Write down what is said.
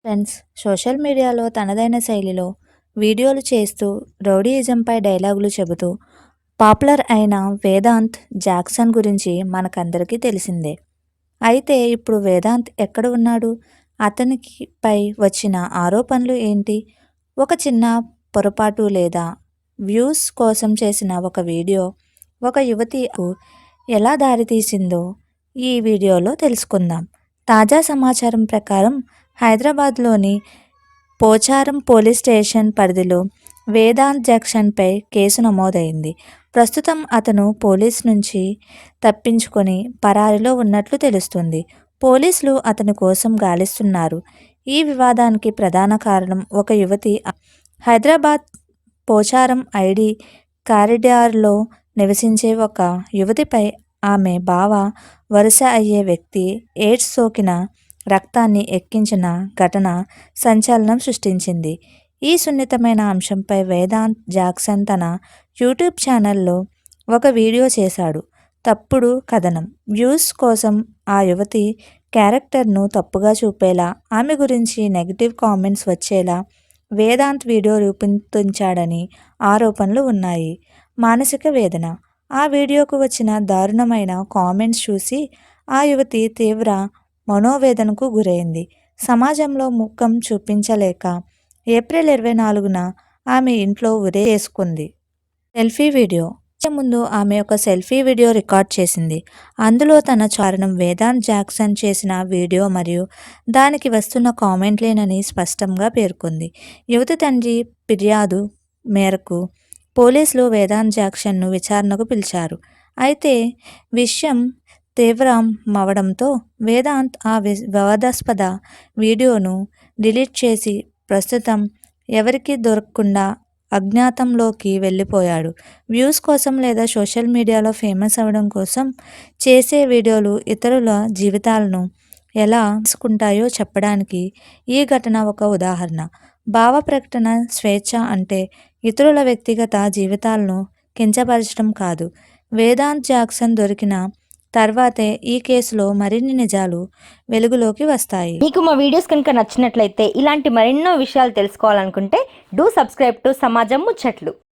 Friends social మీడియాలో తనదైన శైలిలో వీడియోలు చేస్తూ రౌడీయిజంపై డైలాగులు చెబుతూ పాపులర్ అయిన వేదాంత్ జాక్సన్ గురించి మనకందరికీ తెలిసిందే. అయితే ఇప్పుడు వేదాంత్ ఎక్కడ ఉన్నాడు? అతనికి పై వచ్చిన ఆరోపణలు ఏంటి? ఒక చిన్న పొరపాటు లేదా వ్యూస్ కోసం చేసిన ఒక వీడియో ఒక యువతికు ఎలా దారితీసిందో ఈ వీడియోలో తెలుసుకుందాం. తాజా సమాచారం ప్రకారం హైదరాబాద్లోని పోచారం పోలీస్ స్టేషన్ పరిధిలో వేదాంత్ జాక్సన్పై కేసు నమోదైంది. ప్రస్తుతం అతను పోలీస్ నుంచి తప్పించుకొని పరారీలో ఉన్నట్లు తెలుస్తుంది. పోలీసులు అతని కోసం గాలిస్తున్నారు. ఈ వివాదానికి ప్రధాన కారణం ఒక యువతి హైదరాబాద్ పోచారం ఐడి కారిడార్లో నివసించే ఒక యువతిపై ఆమె బావ వరుస అయ్యే వ్యక్తి ఎయిడ్స్ సోకిన రక్తాన్ని ఎక్కించిన ఘటన సంచలనం సృష్టించింది. ఈ సున్నితమైన అంశంపై వేదాంత్ జాక్సన్ తన యూట్యూబ్ ఛానల్లో ఒక వీడియో చేశాడు. తప్పుడు కథనం, వ్యూస్ కోసం ఆ యువతి క్యారెక్టర్ను తప్పుగా చూపేలా, ఆమె గురించి నెగిటివ్ కామెంట్స్ వచ్చేలా వేదాంత్ వీడియో రూపొందించాడని ఆరోపణలు ఉన్నాయి. మానసిక వేదన, ఆ వీడియోకు వచ్చిన దారుణమైన కామెంట్స్ చూసి ఆ యువతి తీవ్ర మనోవేదనకు గురైంది. సమాజంలో ముఖం చూపించలేక ఏప్రిల్ 24న ఆమె ఇంట్లో ఉరి చేసుకుంది. సెల్ఫీ వీడియో ముందు ఆమె ఒక సెల్ఫీ వీడియో రికార్డ్ చేసింది. అందులో తన చారణం వేదాంత్ జాక్సన్ చేసిన వీడియో మరియు దానికి వస్తున్న కామెంట్లేనని స్పష్టంగా పేర్కొంది. యువతి తండ్రి ఫిర్యాదు మేరకు పోలీసులు వేదాంత్ జాక్సన్ను విచారణకు పిలిచారు. అయితే విషయం తీవ్రమవడంతో వేదాంత్ ఆ వివాదాస్పద వీడియోను డిలీట్ చేసి ప్రస్తుతం ఎవరికీ దొరకకుండా అజ్ఞాతంలోకి వెళ్ళిపోయాడు. వ్యూస్ కోసం లేదా సోషల్ మీడియాలో ఫేమస్ అవ్వడం కోసం చేసే వీడియోలు ఇతరుల జీవితాలను ఎలా తీసుకుంటాయో చెప్పడానికి ఈ ఘటన ఒక ఉదాహరణ. భావ ప్రకటన స్వేచ్ఛ అంటే ఇతరుల వ్యక్తిగత జీవితాలను కించపరచడం కాదు. వేదాంత్ జాక్సన్ దొరికిన తర్వాతే ఈ కేసులో మరిన్ని నిజాలు వెలుగులోకి వస్తాయి. మీకు మా వీడియోస్ కనుక నచ్చినట్లయితే ఇలాంటి మరెన్నో విషయాలు తెలుసుకోవాలనుకుంటే డూ సబ్స్క్రైబ్ టు సమాజం ముచ్చట్లు.